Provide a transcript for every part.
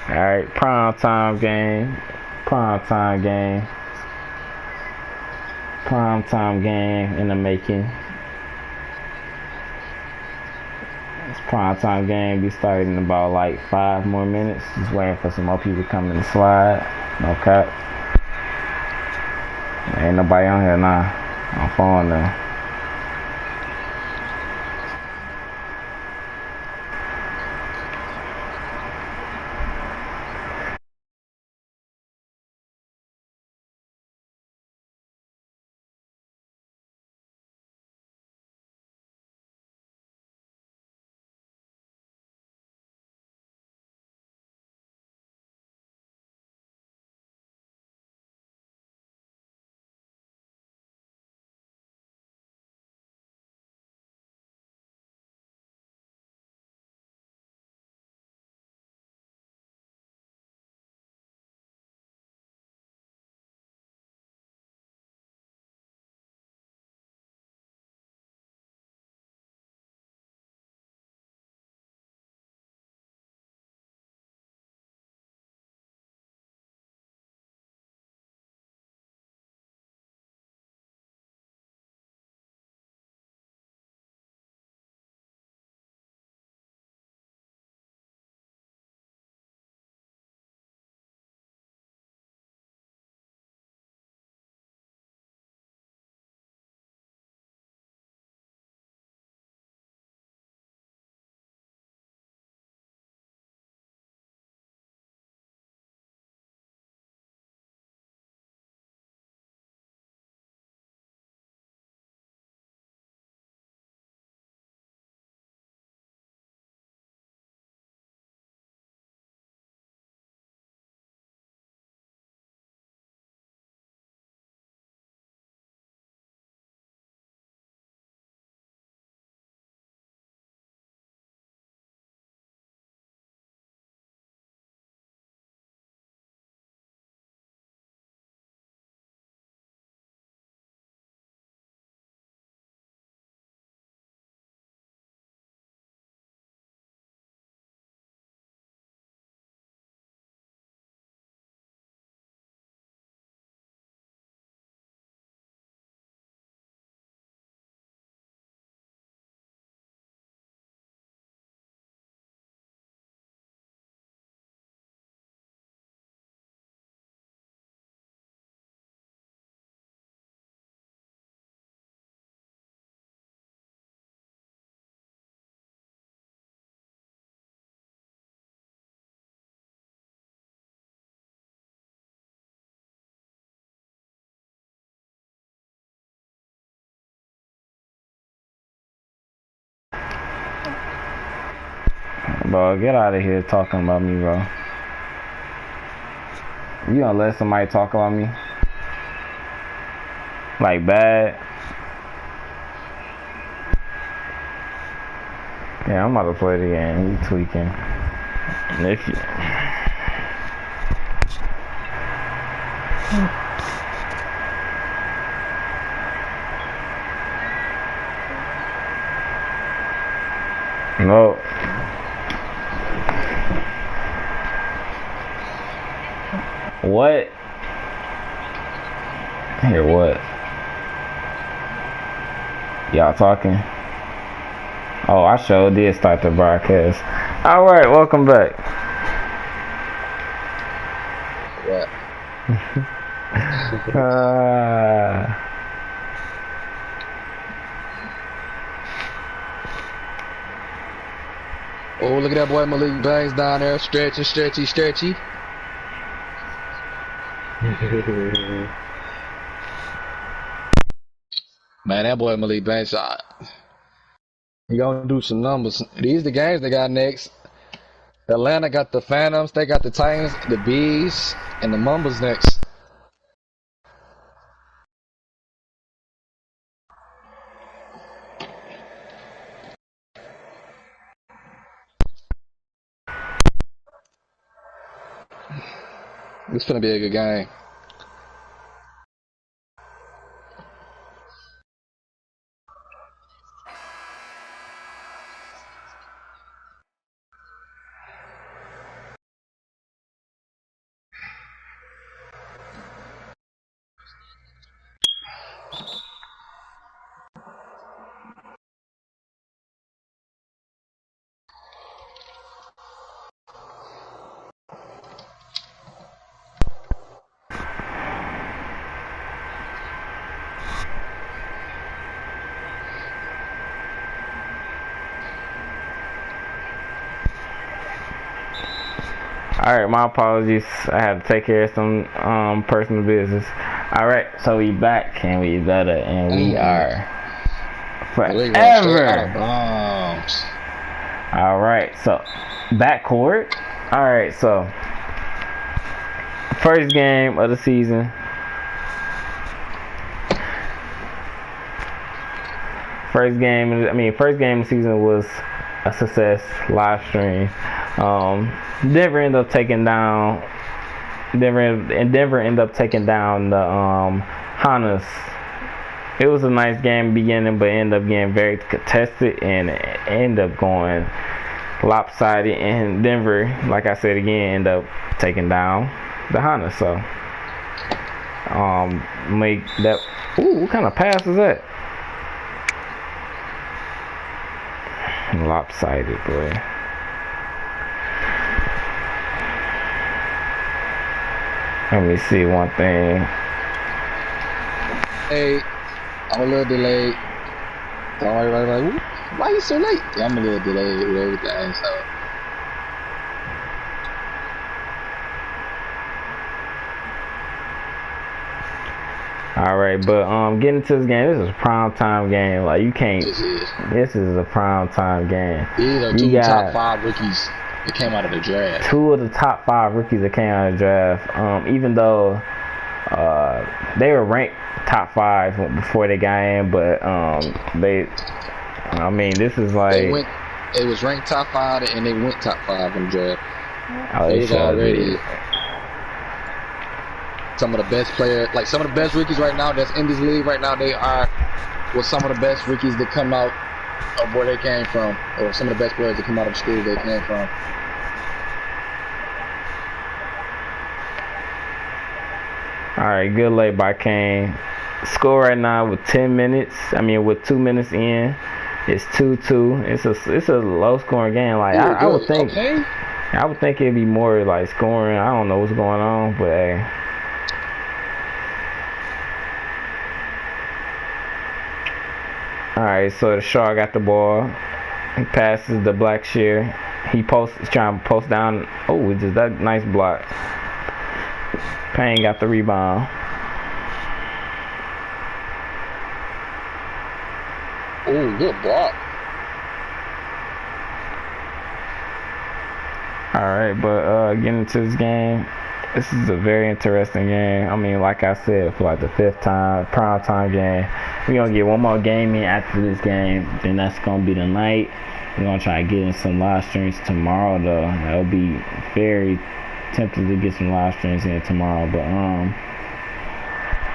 All right, prime time game, prime time game, prime time game in the making. This prime time game be starting in about like 5 more minutes. Just waiting for some more people to come in the slide. No cap. Ain't nobody on here now. I'm phone now. Bro, get out of here talking about me, bro. You gonna let somebody talk about me? Like bad? Yeah, I'm about to play the game. You tweaking. And if you... No. What? Here, what? Y'all talking? Oh, I sure did start the broadcast. Alright, welcome back. What? Oh, look at that boy Malik Banks down there. Stretchy, stretchy, stretchy. Man, that boy Malik Banks, he gonna do some numbers. These the games they got next. Atlanta got the Phantoms, they got the Titans, the Bees, and the Mumbles next. It's gonna be a good game. Alright, my apologies. I had to take care of some personal business. Alright, so we back and we better and we are forever. Alright, so backcourt. Alright, so first game of the season. First game of the season was a success. Live stream. Denver ended up taking down the Hunters. It was a nice game beginning, but ended up getting very contested and ended up going lopsided. And Denver, like I said again, ended up taking down the Hunters. So, make that. Ooh, what kind of pass is that? Lopsided, boy. Let me see one thing. Hey, I'm a little delayed. Don't worry about it. Why you so late? Yeah, I'm a little delayed with everything, so. Alright, but getting to this game, this is a prime time game. Like you can't. This is a prime time game. These are two top 5 rookies that came out of the draft. 2 of the top 5 rookies that came out of the draft. Even though they were ranked top 5 before they got in, but this is like they was ranked top 5 and they went top 5 in the draft. Oh, they was already some of the best players, like some of the best rookies right now that's in this league right now. They are some of the best rookies that come out of where they came from, or some of the best players that come out of the school they came from. Alright, good lay by Kane. Score right now with 2 minutes in, it's 2-2. It's a low scoring game. Like I would think, I would think it'd be more like scoring. I don't know what's going on, but hey. Alright, so the Shark got the ball. He passes the Blackshear. He's trying to post down. Oh, just that nice block. Payne got the rebound. Oh, good block. Alright, but getting into this game, this is a very interesting game. I mean, like I said, for like the 5th time, prime time game. We're going to get one more game in after this game. Then that's going to be the night. We're going to try to get in some live streams tomorrow, though. That'll be very tempted to get some live streams in tomorrow. But,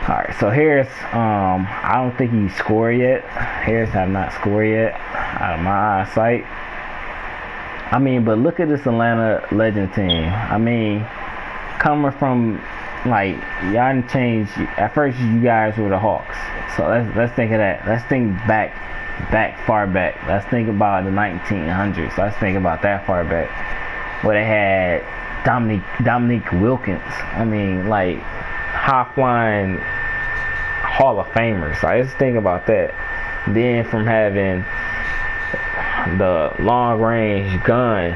alright, so Harris, I don't think he scored yet. Harris have not scored yet out of my eyesight. I mean, but look at this Atlanta Legend team. I mean, coming from, like, y'all didn't change. At first, you guys were the Hawks. So let's think of that. Let's think far back. Let's think about the 1900s. Let's think about that far back, where they had Dominique Wilkins. I mean, like, high flying Hall of Famers. Like, let's think about that. Then from having the long range gun,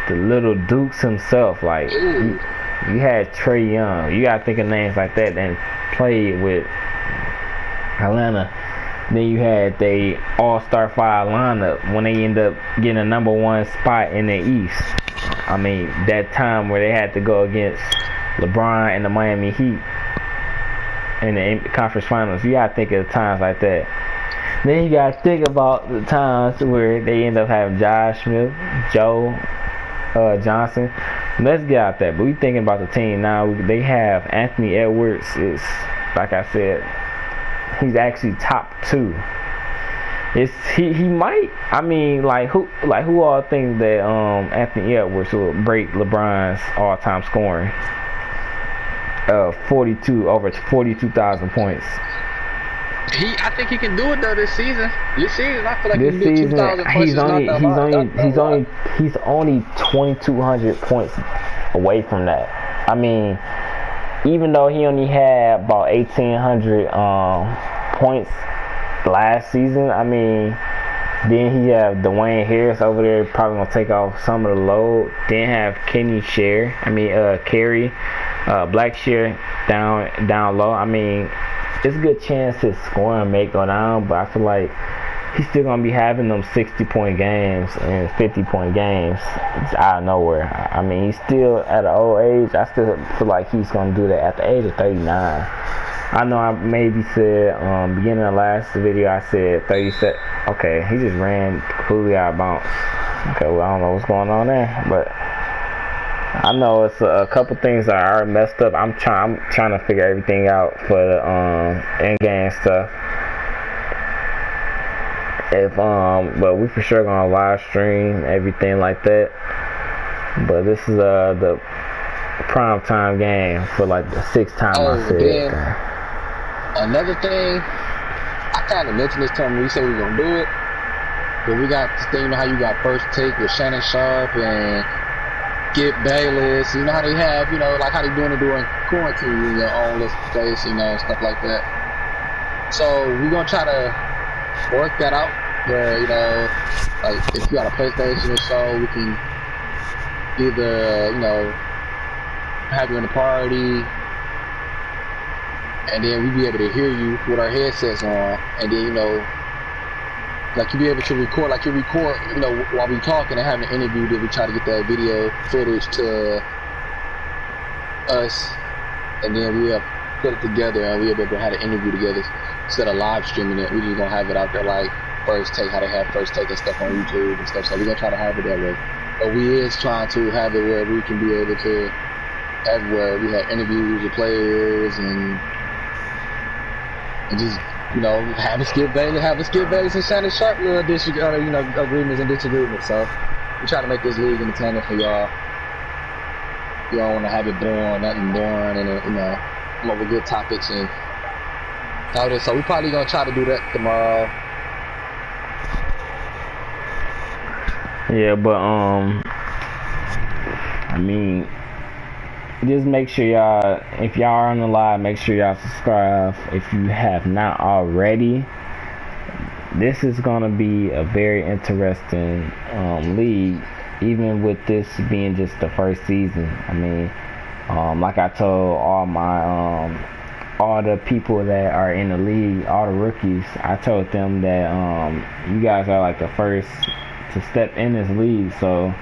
the little Dukes himself, like you had Trae Young. You gotta think of names like that and played with Atlanta. Then you had the All-Star 5 lineup when they end up getting a #1 spot in the East. I mean, that time where they had to go against LeBron and the Miami Heat in the conference finals. You gotta think of times like that. Then you gotta think about the times where they end up having Josh Smith, Joe Johnson. Let's get out that. But we thinking about the team now. They have Anthony Edwards. Is, like I said, he's actually top 2. He might. I mean, who all think that Anthony Edwards will break LeBron's all-time scoring? 42,000 points. I think he can do it though this season. I feel like this he can do 2,000 points. He's only 2,200 points away from that. I mean, even though he only had about 1,800 points last season, I mean, Then he have Dwayne Harris over there, probably gonna take off some of the load. Then have Kerry, Blackshear down low. I mean, it's a good chance his scoring may go down, but I feel like he's still gonna be having them 60-point games and 50-point games out of nowhere. I mean, he's still at an old age. I still feel like he's gonna do that at the age of 39. I know I maybe said beginning of last video I said 37. Okay, he just ran completely out of bounds. Okay, well I don't know what's going on there, but I know it's a couple things that are messed up. I'm trying to figure everything out for the in-game stuff. But we for sure gonna live stream everything like that. But this is the prime time game for like the 6th time I said. Then, another thing, I kind of mentioned this to him when we said we were gonna do it, but we got this thing. You know how you got First Take with Shannon Sharp and Skip Bayless. You know how they have, like how they doing it during quarantine in your own little place, stuff like that. So we're gonna try to work that out where, like if you got a PlayStation or so, we can either, have you in the party, and then we be able to hear you with our headsets on, and then, like you be able to record, like you record, while we talking and having an interview, then we try to get that video footage to us, and then we have put it together and we'll be able to have an interview together instead of live streaming it. We just gonna have it out there like First Take, how they have First Take and stuff on YouTube and stuff. So we're gonna try to have it that way. But we is trying to have it where we can be able to have where we have interviews with players and just have a Skip Bayless and Shannon Sharp little agreements and disagreements. So we try to make this league entertaining for y'all. You don't want to have it boring, nothing boring, and come up with good topics and all this. So we probably gonna try to do that tomorrow. Yeah, but I mean, just make sure y'all, if y'all are on the live, make sure y'all subscribe if you have not already. This is gonna be a very interesting league, even with this being just the first season. I mean, like I told all the people that are in the league, all the rookies, I told them that you guys are like the first to step in this league. So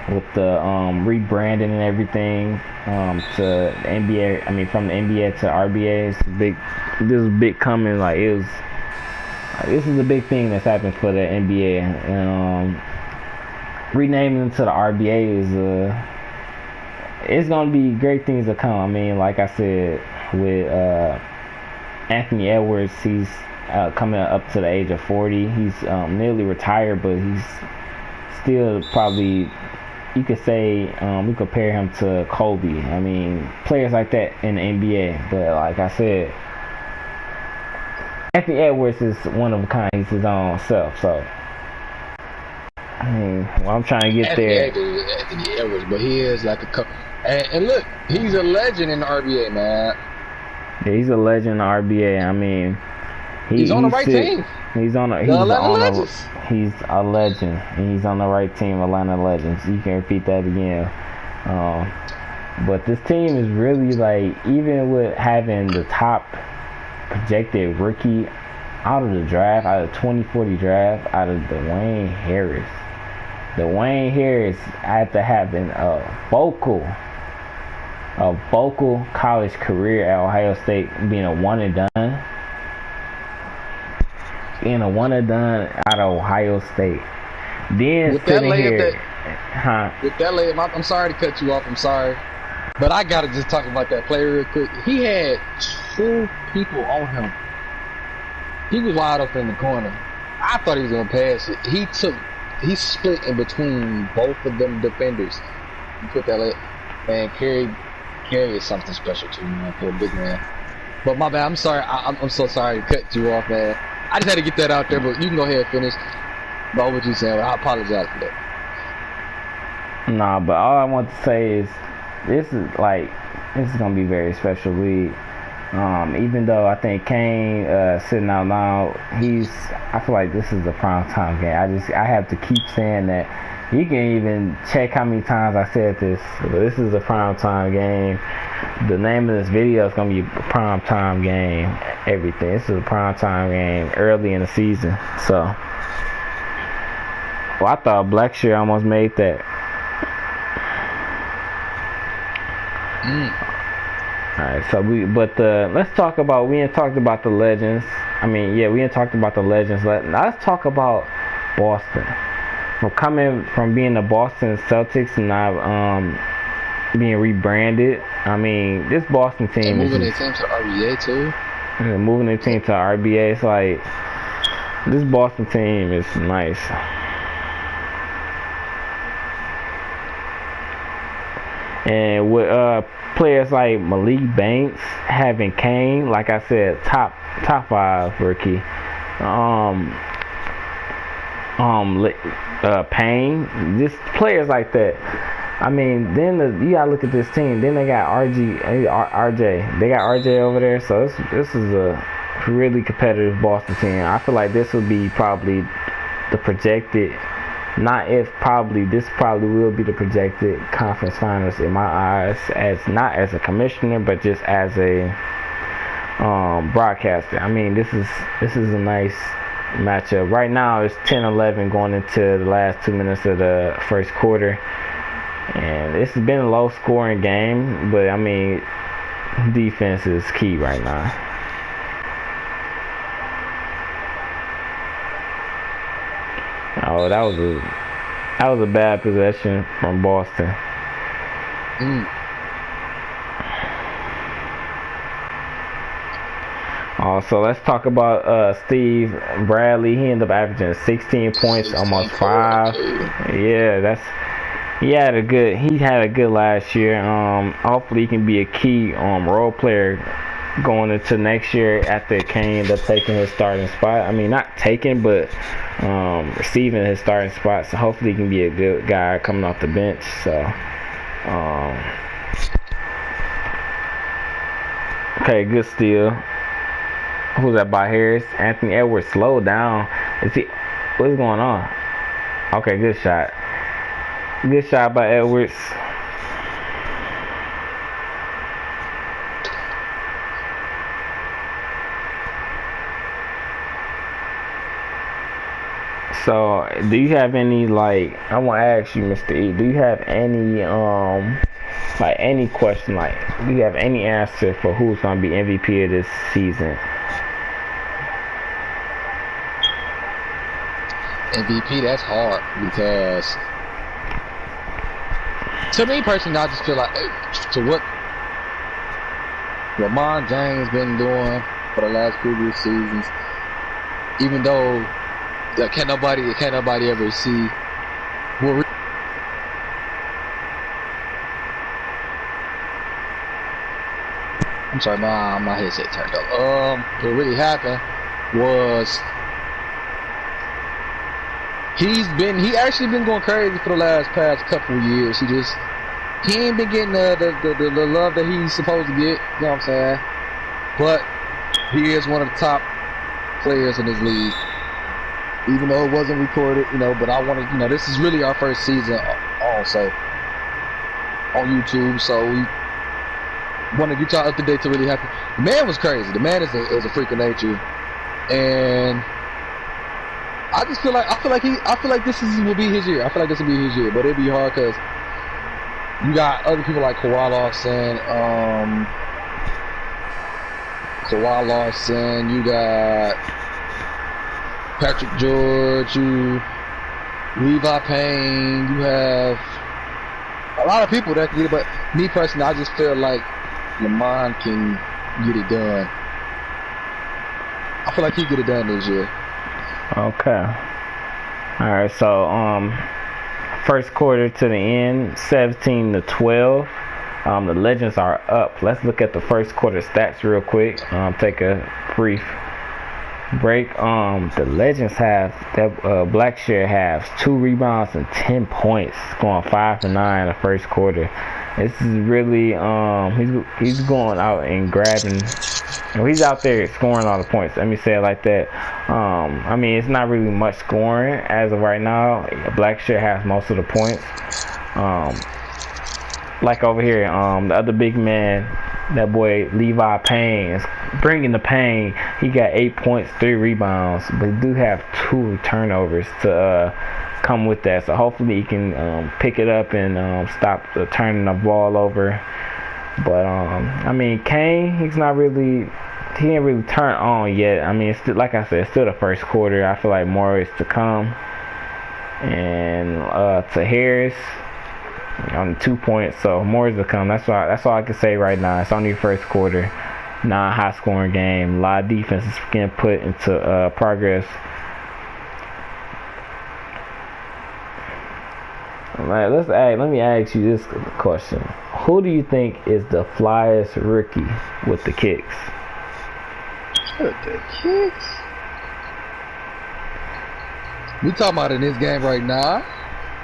with the rebranding and everything to the NBA, I mean from the NBA to RBA, it's big. This is big coming. Like this is a big thing that's happened for the NBA, and renaming to the RBA is it's gonna be great things to come. I mean, like I said, with Anthony Edwards, he's coming up to the age of 40. He's nearly retired, but he's still probably, you could say, we compare him to Kobe. I mean, players like that in the NBA. But like I said, Anthony Edwards is one of a kind. He's his own self. So I mean, well, I'm trying to get Anthony Edwards, but he is like a and look, he's a legend in the RBA, man. Yeah, he's a legend in the RBA. I mean, he's on the right team. He's a legend, and he's on the right team, Atlanta Legends. You can repeat that again. But this team is really, like, even with having the top projected rookie out of the draft, out of the 2040 draft, out of Dwayne Harris. Dwayne Harris, after having a vocal college career at Ohio State, being a one and done out of Ohio State. Then with sitting that here, with that layup, I'm sorry to cut you off. I'm sorry, but I gotta just talk about that player real quick. He had two people on him. He was wide open in the corner. I thought he was gonna pass it. He split in between both of them defenders. You put that layup, man. Kerry is something special too, man, for a big man. But my bad. I'm sorry. I'm so sorry to cut you off, man. I just had to get that out there, but you can go ahead and finish about what you're saying. I apologize for that. Nah, but all I want to say is this is gonna be a very special league. Even though I think Kane sitting out now, I feel like this is a prime time game. I have to keep saying that. You can even check how many times I said this. But this is a prime time game. The name of this video is gonna be prime time game. Everything. This is a prime time game early in the season. So, well, I thought Blackshear almost made that. Alright, so let's talk about, we ain't talked about the legends. I mean, yeah, we ain't talked about the legends. Let's talk about Boston. From coming from being the Boston Celtics and now being rebranded. I mean, this Boston team moving their team to RBA too. Moving their team to RBA, it's like this Boston team is nice. And with players like Malik Banks, having Kane, like I said, top 5 rookie. Payne, just players like that. I mean, then you gotta look at this team. Then they got RJ. They got RJ over there. So this is a really competitive Boston team. I feel like this would be probably the projected. This probably will be the projected conference finals in my eyes, as not as a commissioner, but just as a broadcaster. I mean, this is a nice matchup. Right now it's 10-11 going into the last 2 minutes of the first quarter, and this has been a low scoring game, but I mean, defense is key right now. Oh, that was a bad possession from Boston. So let's talk about Steve Bradley. He ended up averaging 16 points, almost 5. Yeah, he had a good last year. Hopefully he can be a key role player going into next year after Kane ended up taking his starting spot. I mean, not taking, but receiving his starting spot. So hopefully he can be a good guy coming off the bench. So, okay, good steal. Who's that by Harris? Anthony Edwards, slow down. What's going on? Okay, good shot. Good shot by Edwards. So, do you have any, like, I want to ask you, Mr. E, do you have any, any question, do you have any answer for who's going to be MVP of this season? MVP, that's hard, because to me personally, I just feel like to what LeBron James been doing for the last previous seasons, even though can't nobody ever see what I'm sorry, my headset turned up. What really happened was he actually been going crazy for the past couple of years. He ain't been getting the love that he's supposed to get, you know what I'm saying? But he is one of the top players in this league. Even though it wasn't recorded, but I wanted, this is really our first season also on YouTube, so we want to get y'all up to date to really happen. The man was crazy. The man is a freak of nature, and I feel like this will be his year. I feel like this will be his year, but it'll be hard because you got other people like Kawhi Larson, you got Patrick George, Levi Payne, you have a lot of people that can get it, but me personally, I just feel like Lamont can get it done. I feel like he get it done this year. Okay. Alright, so first quarter to the end, 17-12. The Legends are up. Let's look at the first quarter stats real quick. Take a brief break. The Legends have Blackshear has 2 rebounds and 10 points, going 5 for 9 in the first quarter. This is really he's going out and grabbing Well, he's out there scoring all the points. Let me say it like that. I mean, it's not really much scoring as of right now. Blackshear has most of the points. Um, like over here, the other big man, that boy Levi Payne, is bringing the pain. He got 8 points, 3 rebounds, but he do have 2 turnovers to come with that. So hopefully he can pick it up and stop turning the ball over. But I mean, Kane, he ain't really turned on yet. I mean, it's still, like I said, it's still the first quarter. I feel like more is to come. And to Harris on 2 points, so more is to come. That's all I can say right now. It's only the first quarter, not a high scoring game. A lot of defense is getting put into progress. Right, let me ask you this question. Who do you think is the flyest rookie with the kicks? With the kicks? We talking about in this game right now?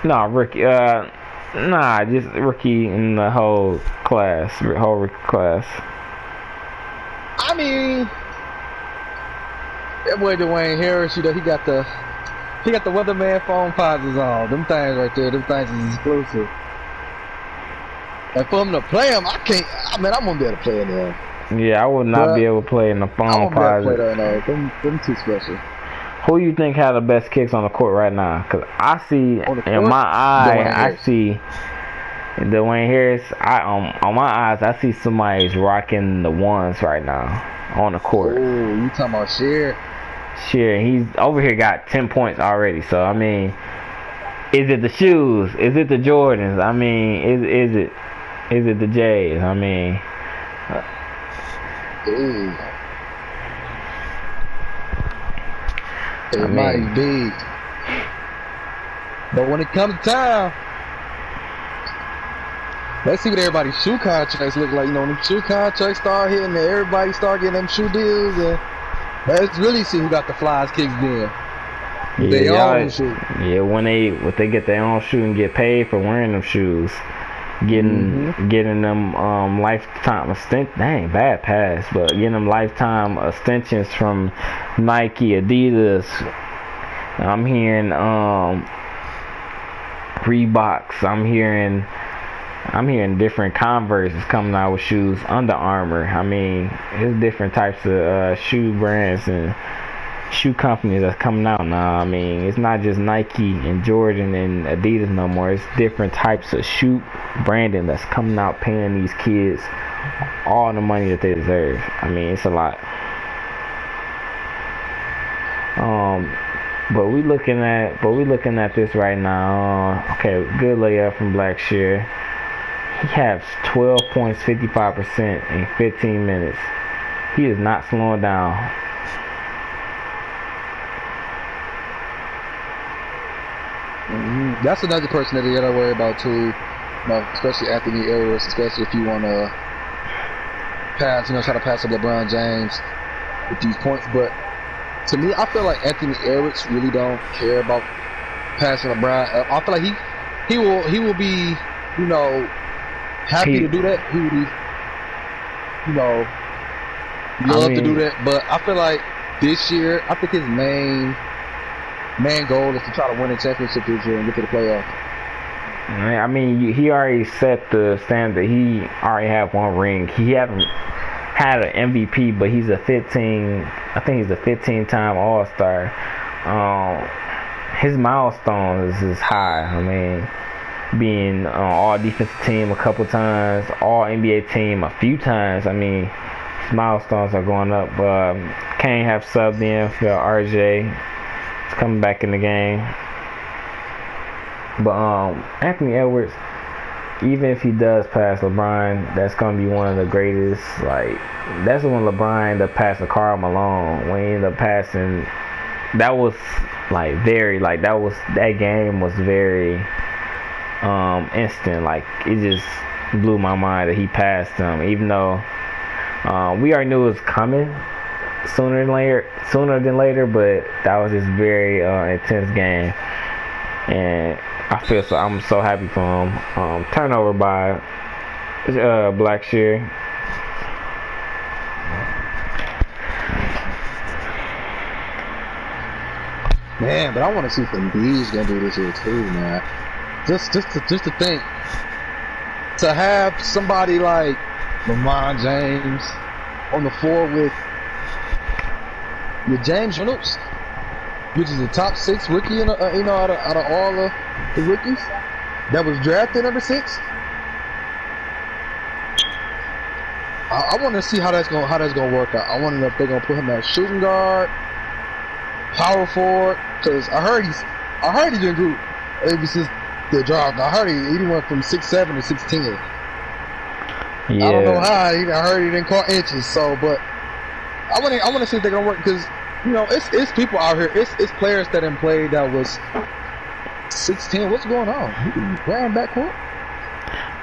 No, rookie. Just rookie in the whole rookie class. I mean, that boy Dwayne Harris, he got the weatherman phone posits on. Them things right there, them things is exclusive. And for him to play him, I won't be able to play in there. Yeah, I would not be able to play in the phone posit. Them too special. Who you think had the best kicks on the court right now? Because I see in my eye, I see Dwayne Harris. On my eyes, I see somebody's rocking the ones right now on the court. Oh, you talking about Shear? Shear, he's over here got 10 points already. So I mean, is it the shoes? Is it the Jordans? I mean, is it the J's? I mean, it might be. But when it comes time, let's see what everybody's shoe contracts look like. You know, when the shoe contracts start hitting, and everybody start getting them shoe deals, and let's really see who got the flies kicks then. Yeah, when they get their own shoe and get paid for wearing them shoes, getting them lifetime extensions. Dang, bad pass, but getting them lifetime extensions from Nike, Adidas. I'm hearing Reeboks. I'm hearing different Converse is coming out with shoes. Under Armour. I mean, there's different types of shoe brands and shoe companies that's coming out now. I mean, it's not just Nike and Jordan and Adidas no more. It's different types of shoe branding that's coming out, paying these kids all the money that they deserve. I mean, it's a lot. But we looking at this right now. Okay, good layup from Blackshear. He has 12 points, 55% in 15 minutes. He is not slowing down. That's another person that you gotta worry about too. You know, especially Anthony Edwards, especially if you want to try to pass up LeBron James with these points. But to me, I feel like Anthony Edwards really don't care about passing LeBron. I feel like he will be, happy to do that. He would be, love to do that. But I feel like this year, I think his main goal is to try to win a championship this year and get to the playoffs. I mean, he already set the standard. He already have one ring. He haven't had an MVP, but he's a 15-time All-Star. His milestone is high. I mean, being all defensive team a couple times, all NBA team a few times. I mean, his milestones are going up. Kane have subbed in for RJ. It's coming back in the game. But Anthony Edwards, even if he does pass LeBron, that's gonna be one of the greatest. Like, that's when LeBron ended up passing Karl Malone. When he ended up passing, that was that game was very instant. Like, it just blew my mind that he passed him, even though we already knew it was coming sooner than later. But that was just very intense game, and I'm so happy for him. Turnover by Blackshear. Man, but I want to see what the Bees gonna do this year too, man. Just to think, to have somebody like LeBron James on the floor with James Reynolds, which is the top 6 rookie, out of all the rookies that was drafted number 6. I want to see how that's gonna work out. I want to know if they're gonna put him at shooting guard, power forward, because I heard he's been good ever since the draft. I heard he went from 6'7" to 6'10". Yeah. I don't know how. I heard he didn't call inches. So, but I want to see if they're gonna work, because it's people out here. It's players that didn't play that was 6'10". What's going on? He ran backcourt.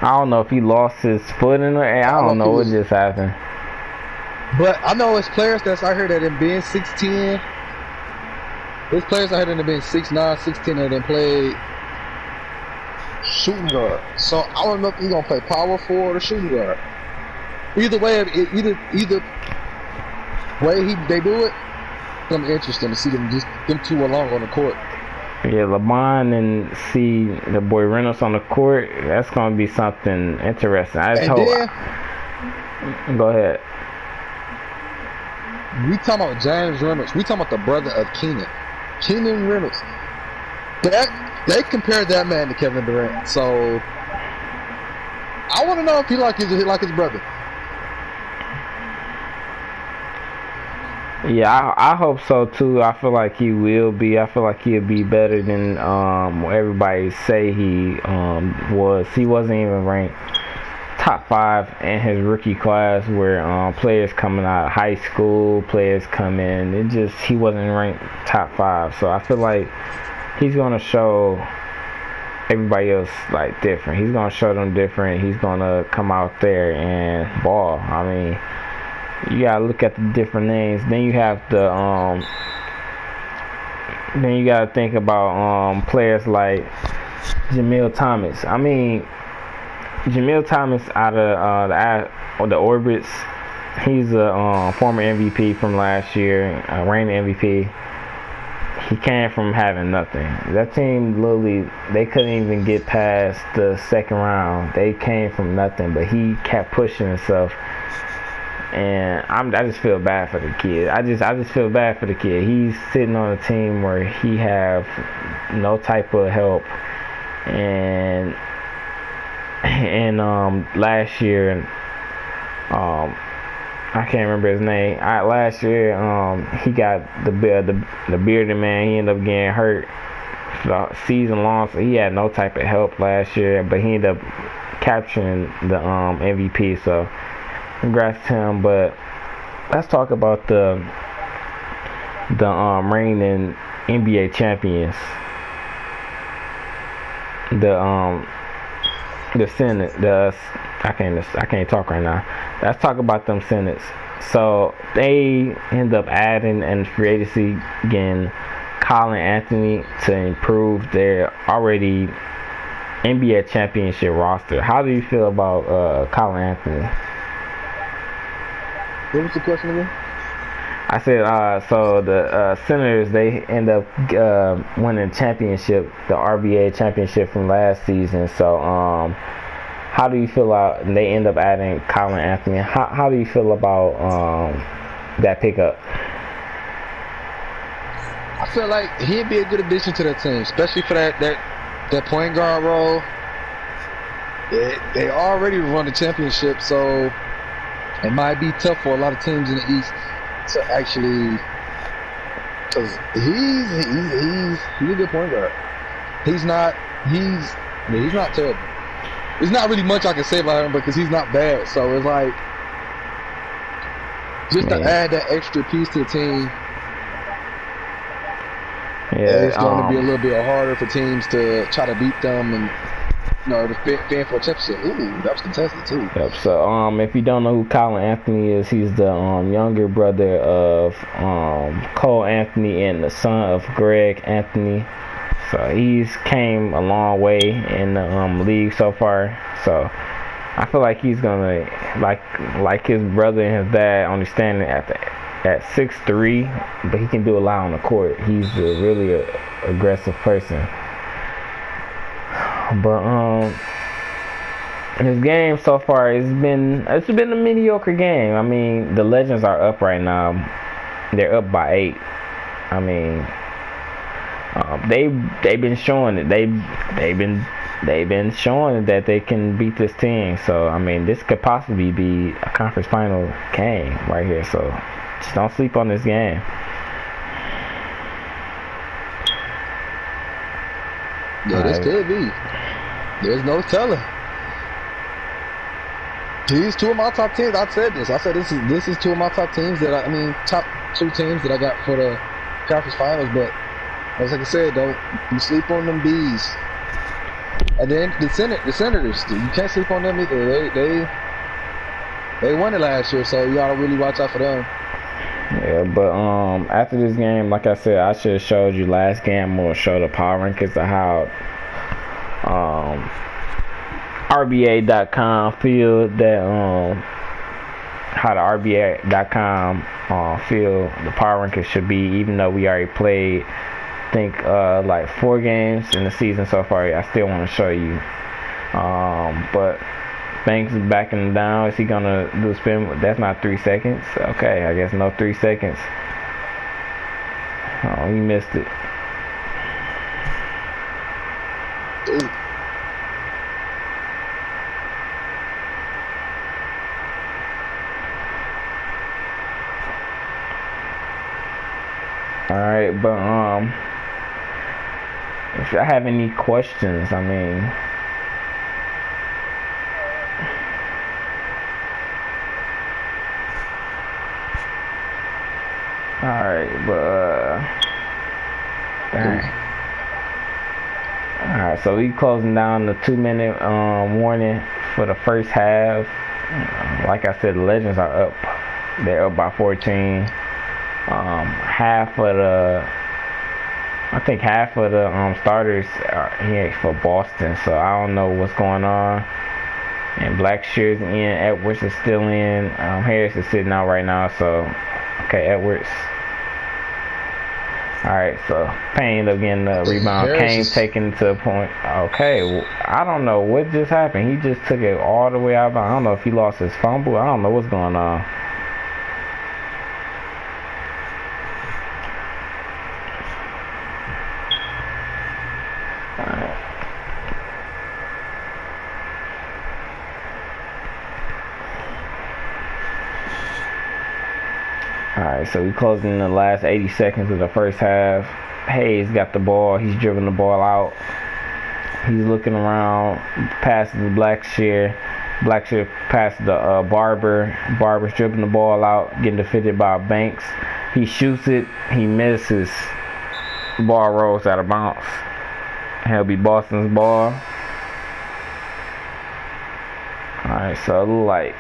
I don't know if he lost his foot in the air. I don't know what just happened. But I know it's players that's out here that have been 6'10". There's players out here that have been 6'9", 6'10", that have played shooting guard. So I don't know if he's gonna play power forward or shooting guard. Either way, either way they do it, it's gonna be interesting to see them two along on the court. Yeah, LeBron and see the boy Reynolds on the court. That's gonna be something interesting. I just hope. Go ahead. We talking about James Reynolds. We talking about the brother of Keenan Reynolds. They compared that man to Kevin Durant. So I want to know if he like his brother. Yeah, I hope so too. I feel like he will be. I feel like he'll be better than what everybody say he was. He wasn't even ranked top 5 in his rookie class, where players coming out of high school, players come in. He wasn't ranked top 5. So I feel like he's gonna show everybody else like different. He's gonna show them different. He's gonna come out there and ball. I mean, you gotta look at the different names. Then you have the then you gotta think about players like Jamil Thomas. I mean, Jamil Thomas out of the Orbits, he's a former MVP from last year, reigning MVP. He came from having nothing. That team literally, they couldn't even get past the second round. They came from nothing, but he kept pushing himself. And I just feel bad for the kid. I just feel bad for the kid. He's sitting on a team where he have no type of help, and last year, I can't remember his name. Last year, he got the bearded man. He ended up getting hurt the season long, so he had no type of help last year. But he ended up capturing the MVP. So congrats to him. But let's talk about the reigning NBA champions. The Senate, I can't talk right now. Let's talk about them Senates. So they end up adding and free agency getting Colin Anthony to improve their already NBA championship roster. How do you feel about Colin Anthony? What was the question again? I said, so the Senators, they end up winning championship, the RBA championship from last season. So, how do you feel about they end up adding Colin Anthony? How do you feel about that pickup? I feel like he'd be a good addition to that team, especially for that point guard role. They already run the championship, so it might be tough for a lot of teams in the East to actually, because he's a good point guard. He's not terrible. There's not really much I can say about him because he's not bad. So it's like just to add that extra piece to the team. Yeah, it's going to be a little bit harder for teams to try to beat them and to fan for a championship. Ooh, that was contested too. Yep. So if you don't know who Colin Anthony is, he's the younger brother of Cole Anthony and the son of Greg Anthony. So he's came a long way in the league so far. So I feel like he's gonna like his brother and his dad, understanding at at 6'3", but he can do a lot on the court. He's a really aggressive person. But his game so far it's been a mediocre game. I mean, the Legends are up right now. They're up by 8. I mean, they've been showing it. They've been showing that they can beat this team. So I mean, this could possibly be a conference final game right here. So just don't sleep on this game. Yeah, this could be. There's no telling. These two of my top teams. I said this. I said this is two of my top teams top 2 teams that I got for the conference finals. But as like I said, don't you sleep on them bees. And then the Senators, you can't sleep on them either. They won it last year, so you gotta really watch out for them. Yeah, but after this game, like I said, I should have showed you last game. I'm gonna show the power rankings of how RBA.com feel that how the RBA.com feel the power rankings should be, even though we already played I think like 4 games in the season so far. I still want to show you. But Banks is backing down. Is he gonna do a spin? That's not 3 seconds. Okay, I guess no 3 seconds. Oh, he missed it. Ooh. Alright, but if I have any questions, I mean, alright, but alright, so we closing down the 2-minute warning for the first half. Like I said, the Legends are up. They're up by 14. Half of the starters are here for Boston, so I don't know what's going on. And Blackshear's in, Edwards is still in, Harris is sitting out right now, so okay, Edwards. Alright, so Payne ended up getting the rebound. Kane's taking it to a point. Okay, well, I don't know what just happened. He just took it all the way out. I don't know if he lost his fumble. I don't know what's going on. Alright, so we closing in the last 80 seconds of the first half. Hayes got the ball. He's dribbling the ball out. He's looking around, passes to Blackshear. Blackshear passes to Barber. Barber's dribbling the ball out, getting defended by Banks. He shoots it. He misses. Ball rolls out of bounds. It'll be Boston's ball. Alright, so it looks like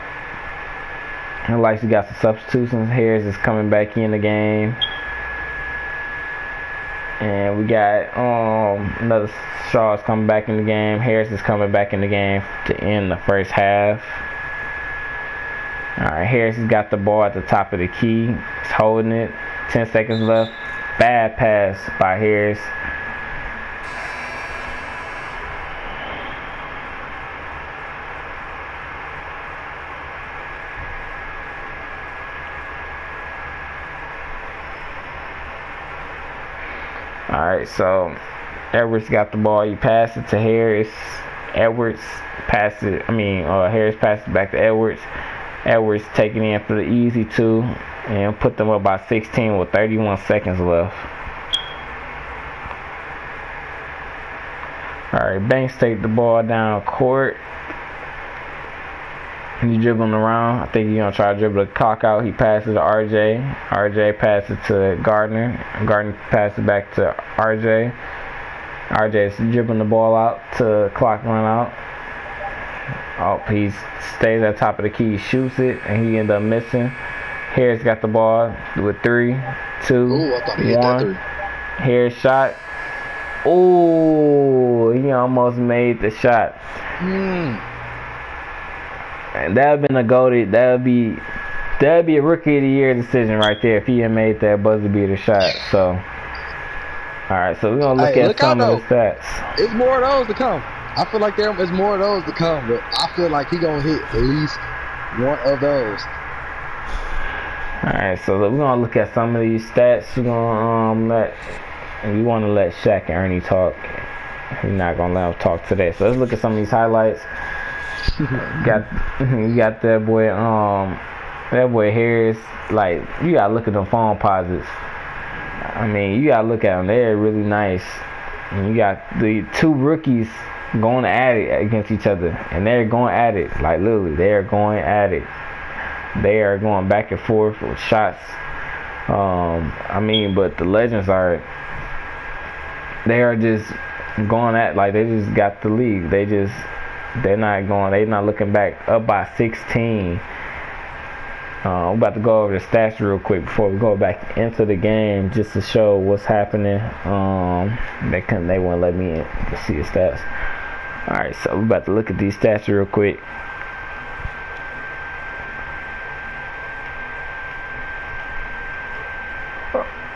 we got some substitutions. Harris is coming back in the game. And we got another Shaw's coming back in the game. Harris is coming back in the game to end the first half. Alright, Harris has got the ball at the top of the key. He's holding it. 10 seconds left. Bad pass by Harris. Alright, so Edwards got the ball. He passed it to Harris. Harris passed it back to Edwards. Edwards taking in for the easy 2 and put them up by 16 with 31 seconds left. Alright, Banks take the ball down court. He's dribbling around. I think he's going to try to dribble the clock out. He passes to RJ. RJ passes to Gardner. Gardner passes back to RJ. RJ is dribbling the ball out to clock run out. Oh, he stays at the top of the key. He shoots it, and he ends up missing. Harris got the ball with 3, 2, Ooh, I thought he hit that 3. Harris shot. Oh, he almost made the shot. And that would have been a goated. That would be that'd be a rookie of the year decision right there if he had made that buzzer beater shot. So, all right, so we're gonna look at some of the stats. It's more of those to come. I feel like there's more of those to come, but I feel like he gonna hit at least one of those. All right, so we're gonna look at some of these stats. We're gonna we want to let Shaq and Ernie talk. We're not gonna let them talk today. So let's look at some of these highlights. You got that boy. That boy Harris. Like, you gotta look at them phone posits. I mean, you gotta look at them. They're really nice. And you got the two rookies going at it against each other, and they're going at it. Like, literally, they are going at it. They are going back and forth with shots. I mean, but the Legends are just going at, like, they just got the lead. They're not looking back. Up by 16. We're about to go over the stats real quick before we go back into the game, just to show what's happening. They won't let me in to see the stats. All right, so we're about to look at these stats real quick.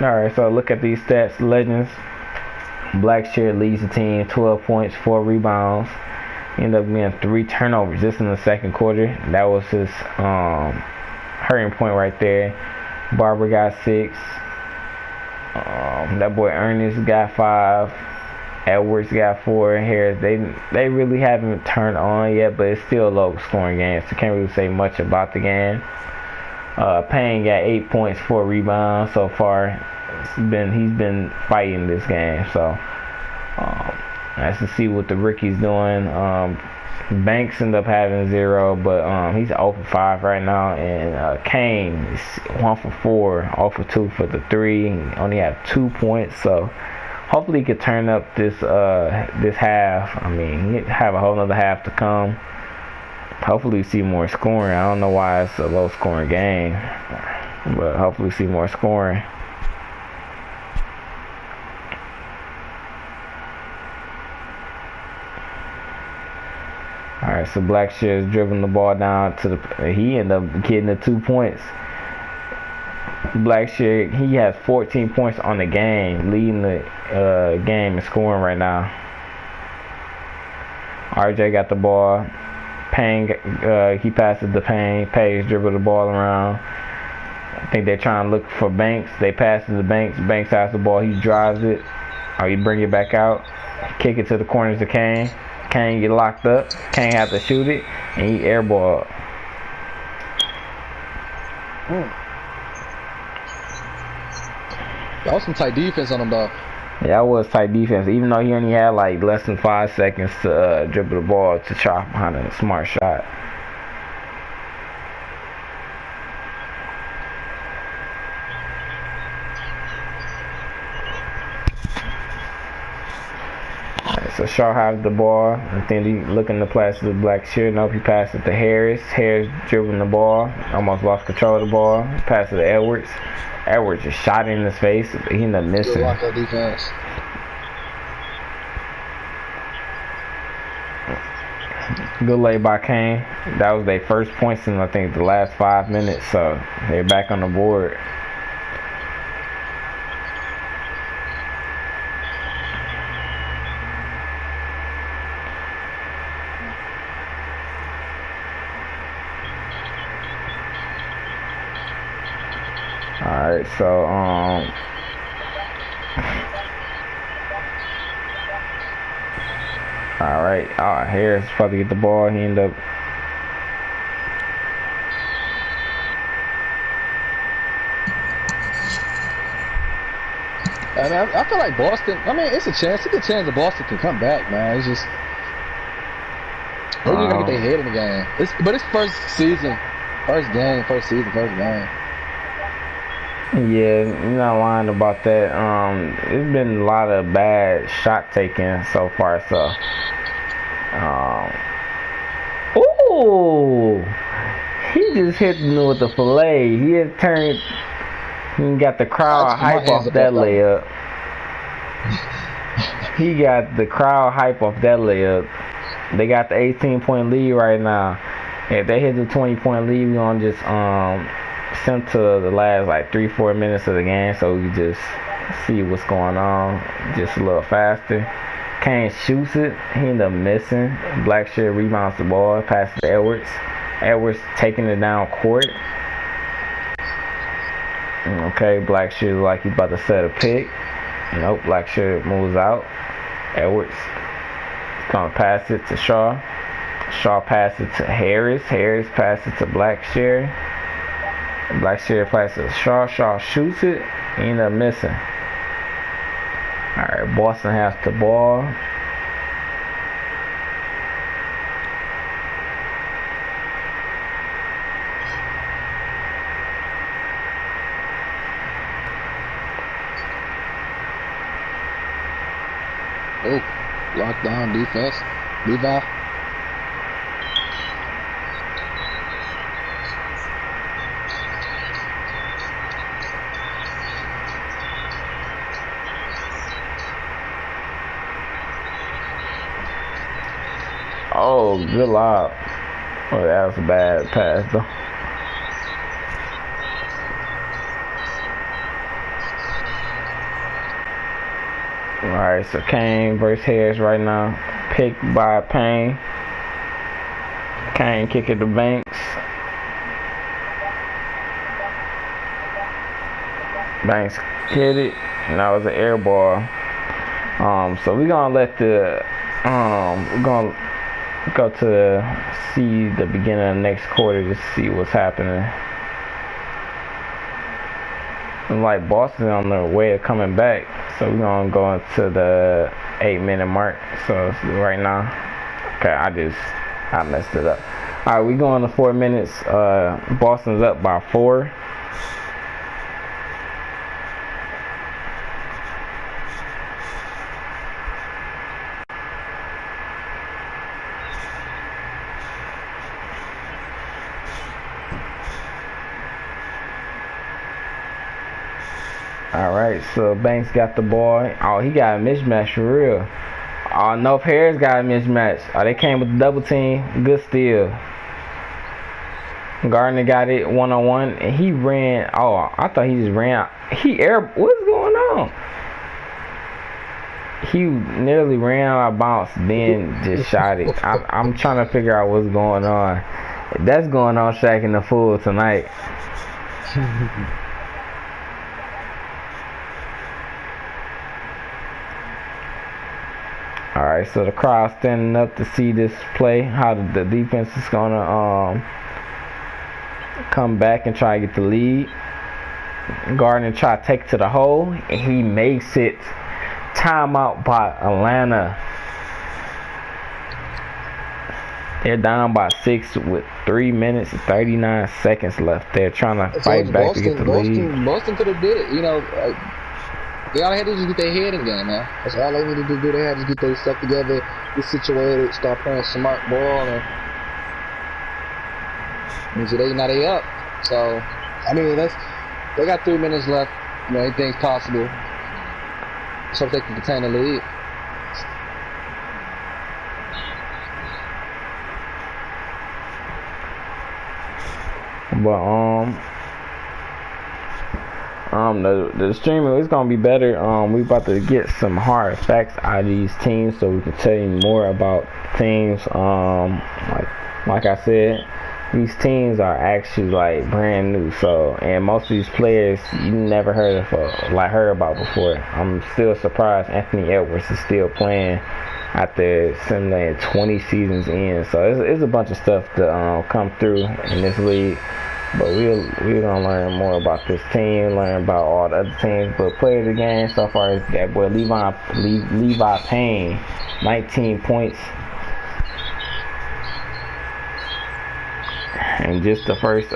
Alright, so look at these stats. Legends. Blackshear leads the team, 12 points, 4 rebounds. Ended up being 3 turnovers just in the second quarter. That was his hurting point right there. Barber got 6. That boy Ernest got 5. Edwards got 4. Harris, they really haven't turned on yet, but it's still a low scoring game, so can't really say much about the game. Payne got 8 points, 4 rebounds so far. He's been fighting this game, so nice to see what the rookie's doing. Banks ended up having 0, but he's 0 for 5 right now, and Kane is 1 for 4, 0 for 2 for the 3. He only had 2 points, so hopefully he could turn up this half. I mean, he have a whole nother half to come. Hopefully we see more scoring. I don't know why it's a low scoring game, but hopefully we see more scoring. Alright, so Blackshear is dribbling the ball down to he ended up getting the 2 points. Blackshear, he has 14 points on the game, leading the game and scoring right now. RJ got the ball. Payne, he passes to Payne. Payne dribble the ball around. I think they're trying to look for Banks. They pass it to Banks. Banks has the ball. He drives it. Or he bring it back out. Kick it to the corners to Kane. Kane get locked up. Kane have to shoot it. And he airball. That was some tight defense on him, though. Yeah, that was tight defense. Even though he only had like less than 5 seconds to dribble the ball to chop behind a smart shot. Alright, so Shaw has the ball. I think he looking to pass to the Blackshear. Nope, he passed it to Harris. Harris dribbling the ball. Almost lost control of the ball. Pass it to Edwards. Edwards just shot in his face. He ended up missing. Good lock up defense. Good lay by Kane. That was their first points in, I think, the last 5 minutes. So they're back on the board. Alright, so alright, Harris about to get the ball. He ended up I feel like Boston, it's a chance. It's a good chance that Boston can come back, man. It's just they're just gonna get their head in the game. But it's first season, first game, first season, first game. Yeah, you're not lying about that. It's been a lot of bad shot taking so far. So, ooh, he just hit me with the fillet. He had turned. He got the crowd hype off that layup. He got the crowd hype off that layup. They got the 18-point lead right now. If they hit the 20-point lead, we're gonna just sent to the last like 3-4 minutes of the game so we just see what's going on just a little faster. Payne shoots it. He ended up missing. Blackshear rebounds the ball, passes to Edwards. Edwards taking it down court. Okay, Blackshear like he's about to set a pick. Nope, Blackshear moves out. Edwards gonna pass it to Shaw. Shaw passes it to Harris. Harris passes it to Blackshear. Blackshear passes to Shaw. Shaw shoots it. He ended up missing. Alright, Boston has the ball. Oh, lockdown defense. Levi. Oh, good lob. Oh, that was a bad pass, though. Alright, so Kane versus Harris right now. Picked by Payne. Kane kicking the Banks. Banks hit it, and that was an air ball. So we're gonna let the we're gonna go to see the beginning of the next quarter to see what's happening. And like Boston on their way of coming back, so we're gonna go into the 8-minute mark. So right now, okay, I messed it up. All right, we going to 4 minutes. Boston's up by 4. Alright, so Banks got the ball. Oh, he got a mismatch for real. Oh, no, Harris got a mismatch. Oh, they came with the double team. Good steal. Gardner got it one-on-one, and he ran. Oh, I thought he just ran. What's going on? He nearly ran out of bounds, then just shot it. I'm trying to figure out what's going on. That's going on Shaq in the Fool tonight. Alright, so the crowd standing up to see this play, how the defense is gonna come back and try to get the lead. Gardner try to take it to the hole, and he makes it. Timeout by Atlanta. They're down by 6 with 3 minutes and 39 seconds left. They're trying to fight back to get the lead. Boston could have did it, you know. They all they had to do is get their head in the game, man. That's all they needed to do. They had to get their stuff together, get situated, start playing smart ball, and today now they up. So, I mean, they got 3 minutes left. You know, anything's possible. So they can contain the lead. But the streaming is gonna be better. We about to get some hard facts out of these teams so we can tell you more about teams. Like I said, these teams are actually like brand new. So, and most of these players you never heard about before. I'm still surprised Anthony Edwards is still playing after simulating 20 seasons in. So it's a bunch of stuff to come through in this league. But we're gonna learn more about this team, learn about all the other teams. But player of the game so far is that boy Levi Payne, 19 points, and just the first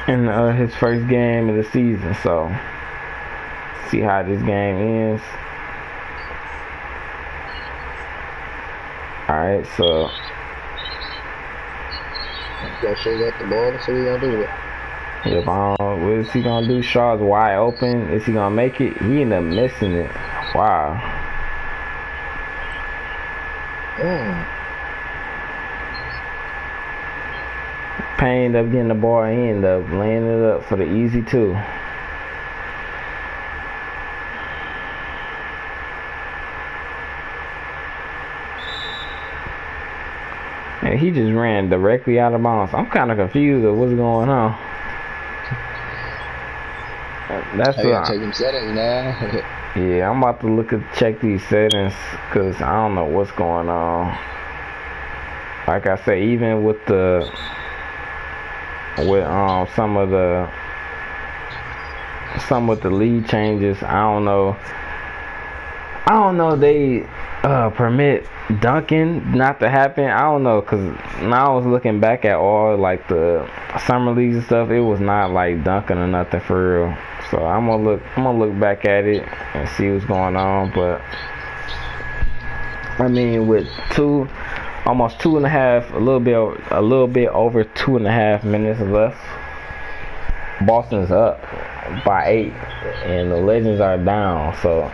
in his first game of the season. So see how this game ends. All right, so. Blackshear got the ball. Let's see what he's gonna do with it. What is he gonna do? Shaw's wide open. Is he gonna make it? He ended up missing it. Wow. Payne ended up getting the ball and he ended up laying it up for the easy 2. And he just ran directly out of bounds. I'm kind of confused of what's going on. That's what check them settings now. Yeah, I'm about to check these settings because I don't know what's going on. Like I said, even with some of the lead changes, I don't know they permit dunking not to happen. I don't know, because now I was looking back at all like the summer leagues and stuff. It was not like dunking or nothing for real. So I'm gonna look back at it and see what's going on. But I mean, with almost 2.5, a little bit over 2.5 minutes left, Boston's up by 8 and the Legends are down. So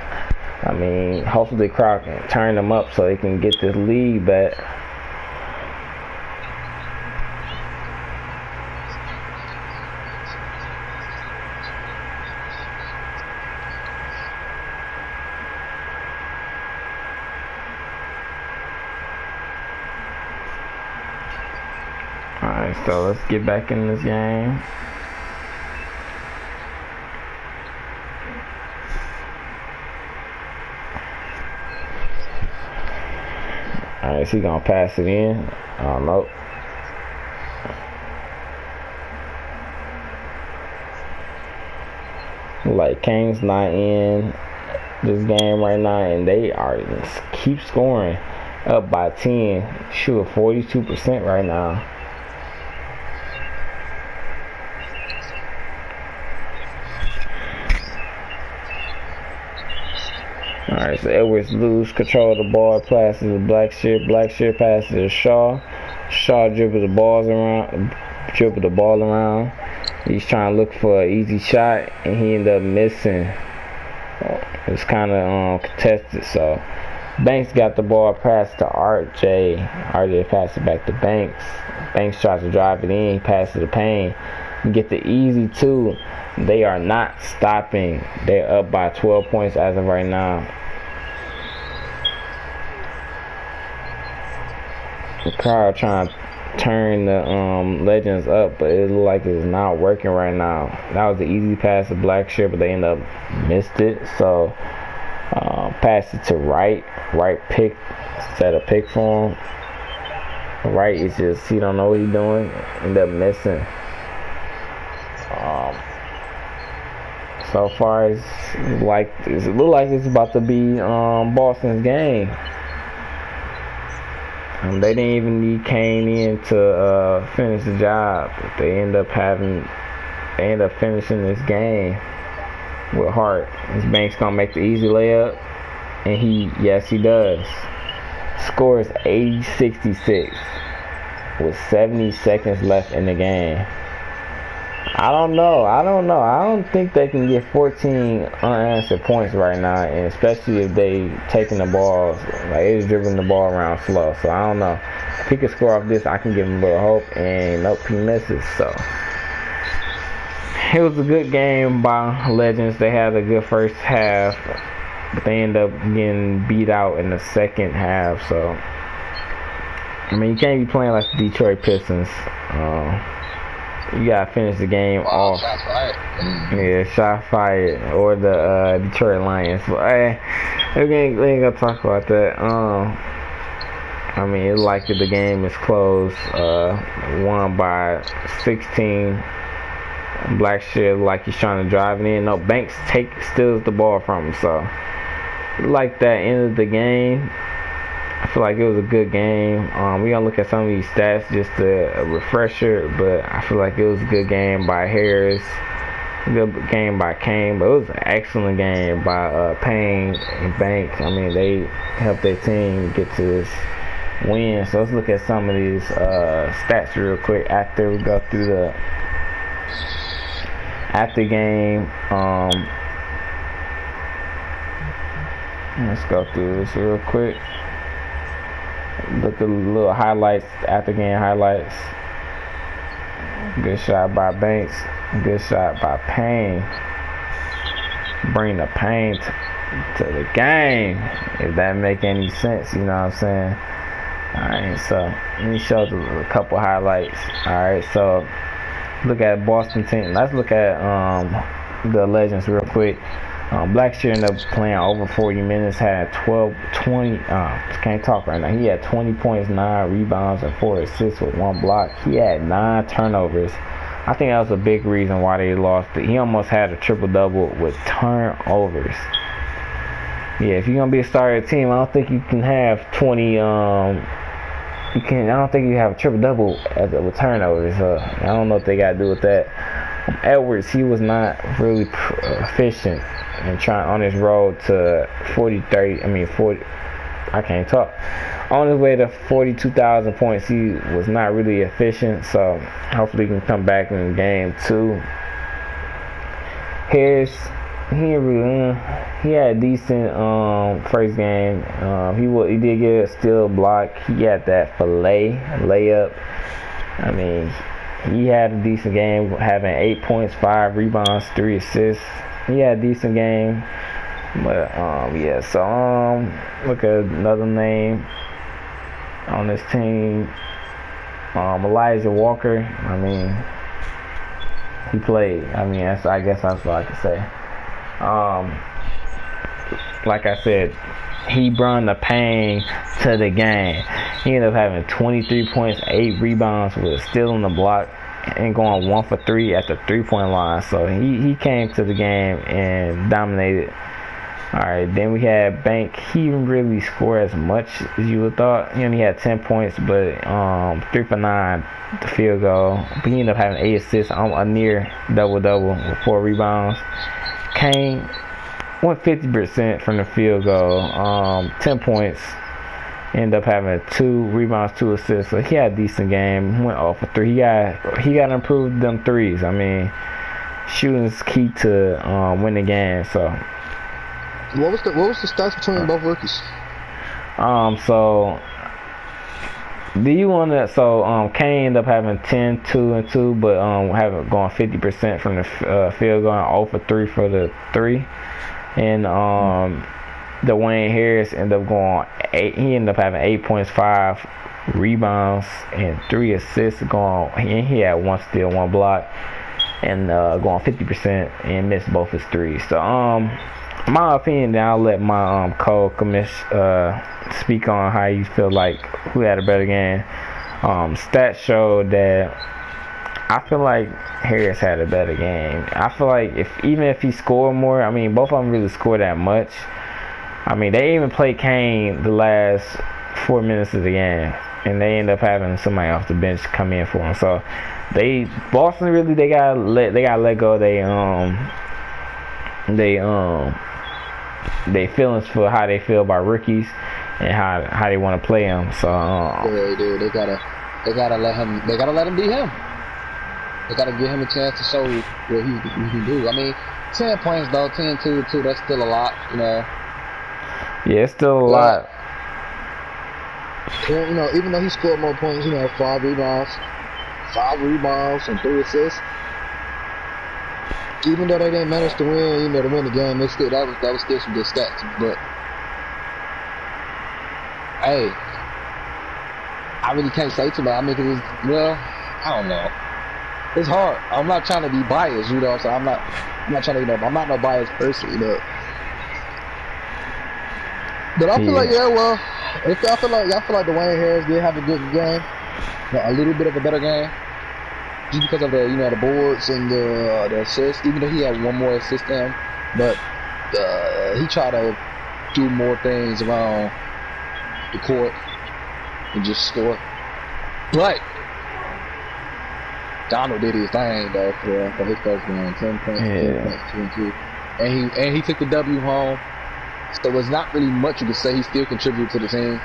I mean, hopefully Croc can turn them up so they can get this lead back. Alright, so let's get back in this game. Alright, is he gonna pass it in? I don't know. Like, Kane's not in this game right now, and they are just keep scoring, up by 10. Shoot, 42% right now. Alright, so Edwards lose control of the ball, passes to Blackshear. Blackshear passes to Shaw. Shaw dribbles the ball around. He's trying to look for an easy shot, and he ended up missing. It's kind of contested, so Banks got the ball, passed to RJ. RJ passed it back to Banks. Banks tries to drive it in. He passes to Payne. Get the easy 2. They are not stopping. They're up by 12 points as of right now. The crowd trying to turn the Legends up, but it looks like it's not working right now. That was the easy pass to Blackshear, but they end up missed it. So pass it to Wright. Wright set a pick for him. Wright is just, he don't know what he's doing. End up missing. So far, it look like it's about to be Boston's game. They didn't even need Kane in to finish the job. They end up finishing this game with Hart. This Banks gonna make the easy layup, and yes he does. Scores 80-66 with 70 seconds left in the game. I don't know. I don't think they can get 14 unanswered points right now, and especially if they taking the balls, like they're dribbling the ball around slow. So I don't know. If he can score off this, I can give him a little hope, and nope, he misses. So it was a good game by Legends. They had a good first half, but they end up getting beat out in the second half. So I mean, you can't be playing like the Detroit Pistons. You gotta finish the game off. Shot fired. Yeah, shot fired. Or the Detroit Lions. But we ain't gonna talk about that. I mean, it's like the game is close. Won by 16. Blackshear like he's trying to drive it in. No, Banks steals the ball from him. So, like that end of the game. I feel like it was a good game. We're going to look at some of these stats, just a refresher, but I feel like it was a good game by Harris, a good game by Kane, but it was an excellent game by Payne and Banks. I mean, they helped their team get to this win. So let's look at some of these stats real quick after we go through the after game. Let's go through this real quick. Look at the little highlights, after game highlights. Good shot by Banks. Good shot by Payne. Bring the Payne to the game. If that make any sense, you know what I'm saying? Alright, so let me show a couple highlights. Alright, so look at Boston team. Let's look at the Legends real quick. Blackshear ended up playing over 40 minutes, had 20, can't talk right now. He had 20 points, 9 rebounds, and 4 assists with 1 block. He had 9 turnovers. I think that was a big reason why they lost. He almost had a triple-double with turnovers. Yeah, if you're gonna be a starter team, I don't think you can have 20. I don't think you have a triple-double with turnovers. I don't know what they got to do with that. Edwards, he was not really efficient and trying on his road to 40. I can't talk. On his way to 42,000 points, he was not really efficient. So hopefully he can come back in game 2. Harris, he had a decent first game. He did get a steal block. He had that layup. I mean, he had a decent game, having 8 points, 5 rebounds, 3 assists. He had a decent game. But yeah, so look at another name on this team. Elijah Walker. I mean, he played. I mean, I guess that's what I can say. Like I said, he brought the Payne to the game. He ended up having 23 points, 8 rebounds, with a steal on the block, and going 1 for 3 at the 3-point line. So he came to the game and dominated. Alright, then we had Bank. He didn't really score as much as you would thought. He only had 10 points, but 3 for 9 the field goal. But he ended up having 8 assists, a near double-double with 4 rebounds. Kane went 50% from the field goal, 10 points. Ended up having 2 rebounds, 2 assists. So he had a decent game. He went 0 for 3. He got to improve them threes. I mean, shooting is key to win the game. So what was the stats between both rookies? So do you want to? So Kane ended up having 10, 2, and 2, but having going 50% from the field goal, 0 for 3 for the 3, and Dwayne Harris ended up going 8. He ended up having 8 points, 5 rebounds, and 3 assists. He had 1 steal, 1 block, and going 50% and missed both his threes. So my opinion, then I'll let my co-commish speak on how you feel like who had a better game. Stats showed that I feel like Harris had a better game. I feel like even if he scored more, I mean, both of them really scored that much. I mean, they even played Kane the last 4 minutes of the game, and they end up having somebody off the bench come in for him. So Boston really they got let go. They feelings for how they feel about rookies and how they want to play them. So yeah, they do. They gotta let him. They gotta let him be him. They gotta give him a chance to show what he can do. I mean, 10 points though, 10, 2, 2. That's still a lot, you know. Yeah, it's still a lot. You know, even though he scored more points, you know, 5 rebounds and 3 assists. Even though they didn't manage to win, to win the game, that was still some good stats. But hey, I really can't say too much. I mean, I don't know. It's hard. I'm not trying to be biased, you know. So I'm not trying to, you know. I'm not no biased person, you know. But I feel like, I feel like Dwayne Harris did have a good game, a little bit of a better game. Just because of the, you know, the boards and the assists, even though he had 1 more assist than him, but he tried to do more things around the court and just score. But Donald did his thing though for his first game, 10 points, 2 and 2, and he took the W home. So it's not really much you can say. He still contributed to the team.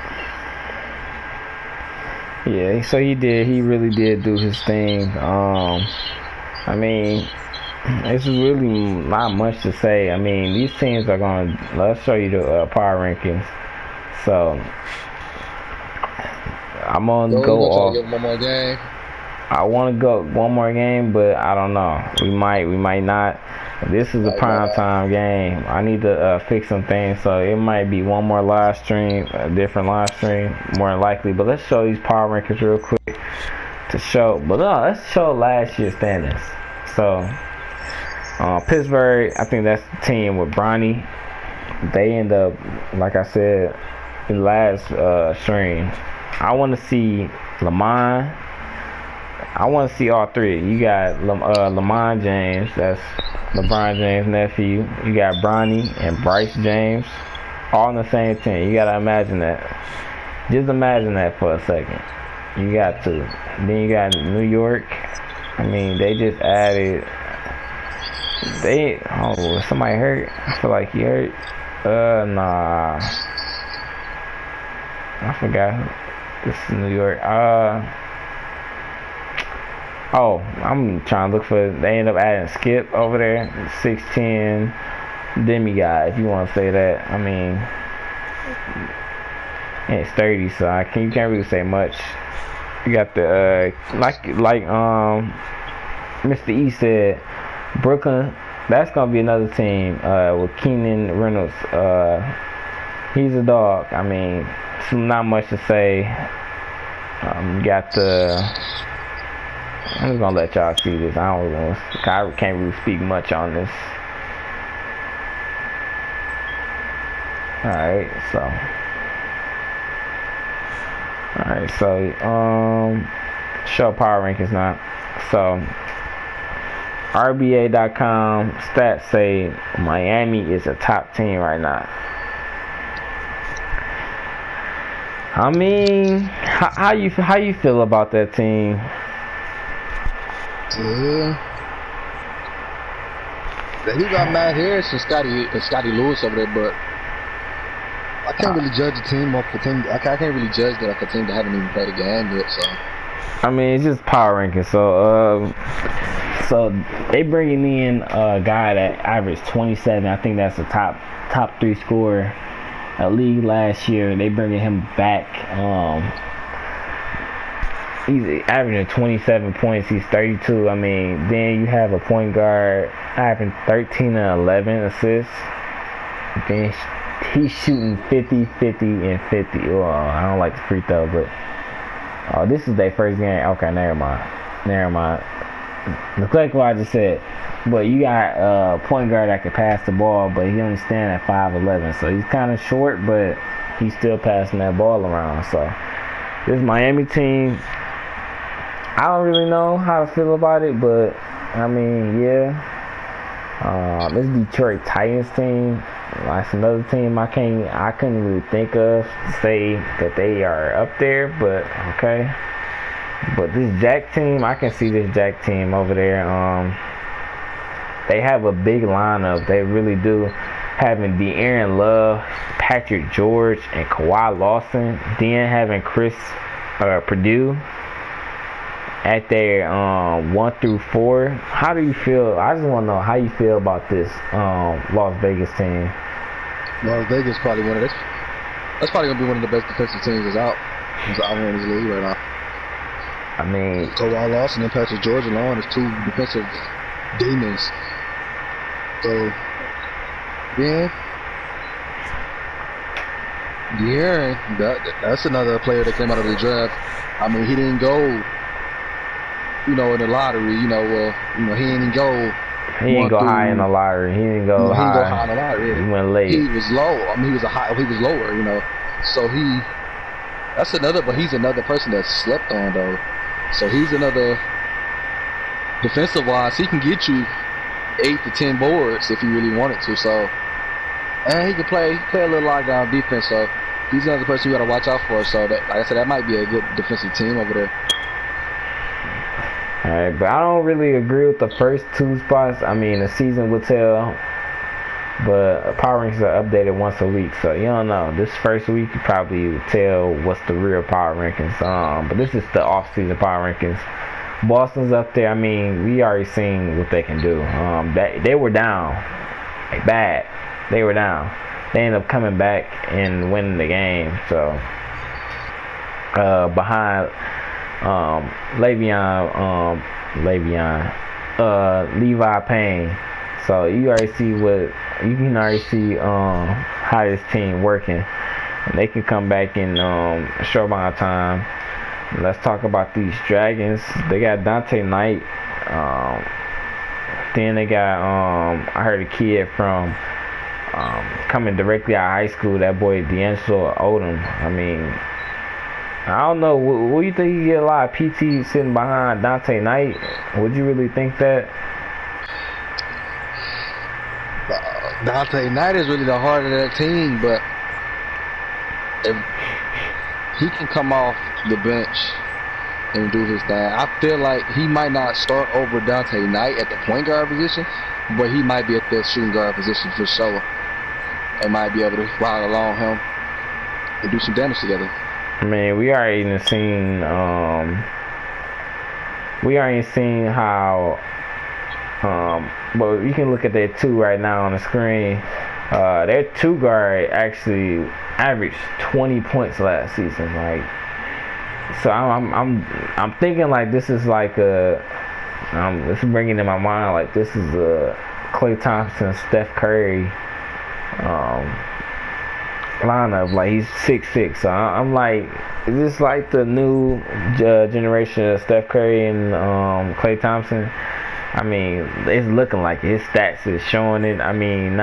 Yeah, so he did. He really did do his thing. I mean, it's really not much to say. I mean, these teams are going to... Let's show you the power rankings. So, I'm going to go off... Give him 1 more game. I want to go one more game, but I don't know. We might not. This is a prime time game. I need to fix some things, so it might be one more live stream, a different live stream, more than likely. But let's show these power rankings real quick to show. But no, let's show last year's standings. So Pittsburgh, I think that's the team with Bronny. They end up, like I said, in last stream. I want to see Lamont. I want to see all three. You got Lamont James, that's LeBron James' nephew. You got Bronny and Bryce James, all on the same team. You gotta imagine that. Just imagine that for a second. You got to. Then you got New York. I mean, they just added. Oh, somebody hurt? I feel like he hurt. Nah. I forgot. This is New York. Oh, I'm trying to look for. They end up adding Skip over there, 6'10" demigod, if you want to say that. I mean, and it's 30, so you can't really say much. You got the like Mr. E said, Brooklyn. That's gonna be another team with Keenan Reynolds. He's a dog. I mean, not much to say. You got the. I'm just gonna let y'all see this. I can't really speak much on this. Alright, so show power rankings now. So RBA.com stats say Miami is a top team right now. I mean, how you feel about that team? Yeah. He got Matt Harris and Scotty Lewis over there, but I can't really judge a team off the team. I can't really judge that off a team that haven't even played a game yet. So I mean, it's just power ranking. So they bringing in a guy that averaged 27. I think that's the top 3 scorer league last year. They bringing him back. He's averaging 27 points. He's 32. I mean, then you have a point guard averaging 13 and 11 assists. Then he's shooting 50, 50, and 50. Well, I don't like the free throw, but this is their first game. Okay, never mind. Neglect what I just said. But you got a point guard that can pass the ball, but he only stand at 5'11", so he's kind of short, but he's still passing that ball around. So this Miami team, I don't really know how to feel about it, but I mean, yeah. This Detroit Titans team, that's another team I couldn't really think of to say that they are up there, but okay. But this Jack team, I can see this Jack team over there. They have a big lineup. They really do. Having De'Aaron Love, Patrick George, and Kawhi Lawson. Then having Chris Purdue at their 1 through 4. How do you feel? I just want to know how you feel about this Las Vegas team. Las Vegas probably that's probably gonna be one of the best defensive teams that's out in this league right now. I mean, Kawhi Lawson and Patrick George alone is 2 defensive demons. So, yeah, that's another player that came out of the draft. I mean, he didn't go, in the lottery. He didn't go. He didn't go high in the lottery. He didn't go high. In the lottery. He went late. He was low. I mean, he was lower. So he's another person that slept on though. So he's another defensive wise. He can get you 8 to 10 boards if he really wanted to. So, and he can play a little lockdown defense. So he's another person you got to watch out for. So that, like I said, that might be a good defensive team over there. Alright, but I don't really agree with the first 2 spots. I mean, the season will tell. But power rankings are updated once a week, so you don't know. This first week you probably will tell what's the real power rankings. But this is the off-season power rankings. Boston's up there. I mean, we already seen what they can do. They were down, bad. They were down. They ended up coming back and winning the game. So behind Levi Payne. So you already see you can already see how this team working. And they can come back in a short amount of time. Let's talk about these Dragons. They got Dante Knight. Then they got I heard a kid from coming directly out of high school. That boy D'Angelo Odom. I mean, I don't know. What you think you get a lot of PT sitting behind Dante Knight? Would you really think that? Dante Knight is really the heart of that team, but if he can come off the bench and do his thing, I feel like he might not start over Dante Knight at the point guard position, but he might be at the shooting guard position for sure. They might be able to ride along him and do some damage together. I mean, we already seen how but you can look at their two right now on the screen. Their two guard actually averaged 20 points last season. Like, so I'm thinking like this is like this is bringing in my mind like this is a Klay Thompson, Steph Curry lineup. Like he's 6'6", so I'm like, is this like the new generation of Steph Curry and Klay Thompson? I mean, it's looking like it. His stats is showing it. I mean,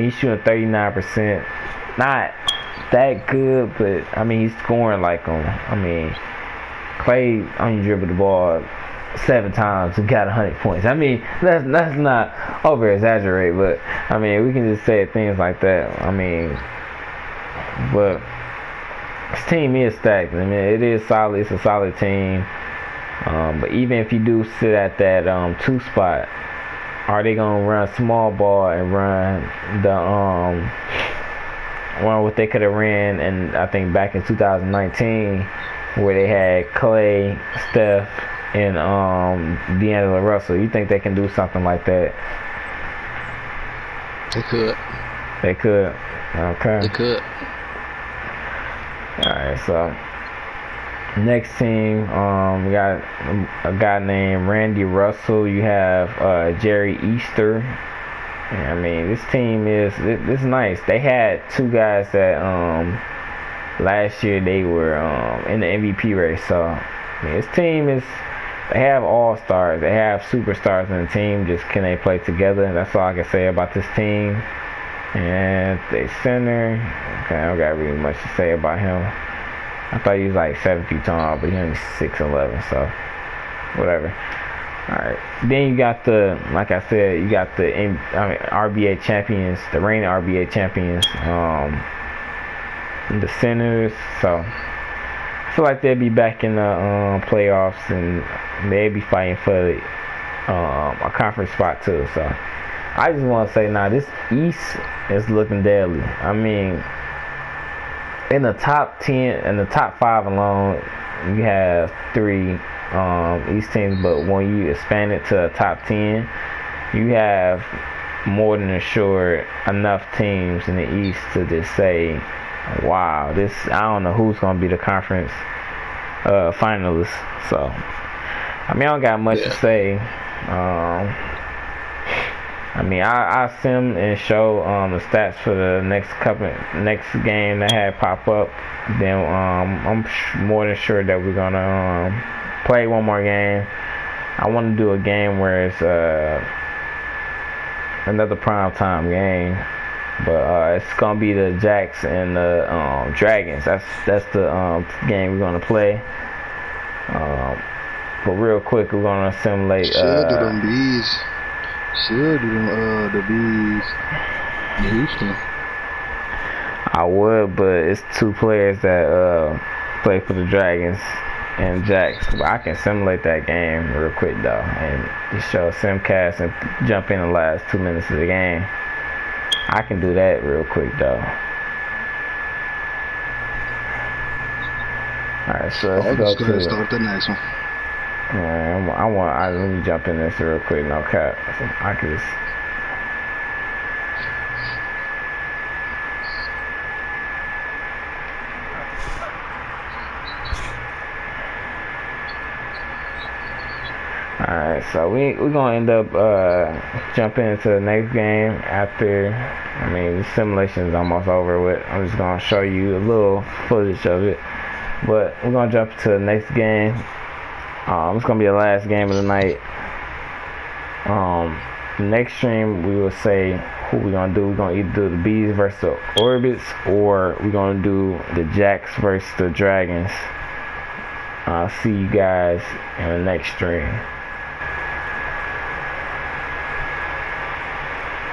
he's shooting 39%. Not that good, but I mean, he's scoring like him. I mean, Klay only dribbled the ball 7 times and got 100 points. I mean, that's not over exaggerate, but I mean, we can just say things like that. I mean, but this team is stacked. I mean, it is solid. It's a solid team. But even if you do sit at that 2 spot, are they gonna run small ball and run the what they could have ran? And I think back in 2019, where they had Klay, Steph, and D'Angelo Russell. You think they can do something like that? They could. They could. Okay. They could. All right. So. Next team, we got a guy named Randy Russell. You have Jerry Easter. I mean, this team is nice. They had 2 guys that last year they were in the MVP race. So I mean, this team they have all stars. They have superstars in the team. Just can they play together? That's all I can say about this team. And they center. Okay, I don't got really much to say about him. I thought he was like 7 feet tall, but he's only 6'11", so whatever. Alright. Then you got like I said, you got the RBA champions, the reigning RBA champions, the Senators. So I feel like they'll be back in the playoffs, and they'll be fighting for a conference spot too. So I just want to say, this East is looking deadly. I mean, in the top 10 and the top 5 alone, you have 3 East teams, but when you expand it to a top 10, you have more than assured enough teams in the East to just say, wow, I don't know who's going to be the conference finalists. So I mean, I don't got much to say. I mean, I sim and show the stats for the next game that had pop up. Then I'm more than sure that we're gonna play one more game. I want to do a game where it's another primetime game, but it's gonna be the Jacks and the Dragons. That's the game we're gonna play. But real quick, we're gonna simulate. Should do them bees. Should do them the bees. Houston. I would, but it's 2 players that play for the Dragons and Jacks. But I can simulate that game real quick though, and just show simcast and jump in the last 2 minutes of the game. I can do that real quick though. Alright, so let's go to start the next one. Let me jump in this real quick, no cap. I can just. Alright, so we're gonna end up jumping into the next game after. I mean, the simulation is almost over with. I'm just gonna show you a little footage of it, but we're gonna jump to the next game. It's gonna be the last game of the night. Next stream we will say who we're gonna do. We're gonna either do the bees versus the orbits, or we're gonna do the jacks versus the dragons. I'll see you guys in the next stream.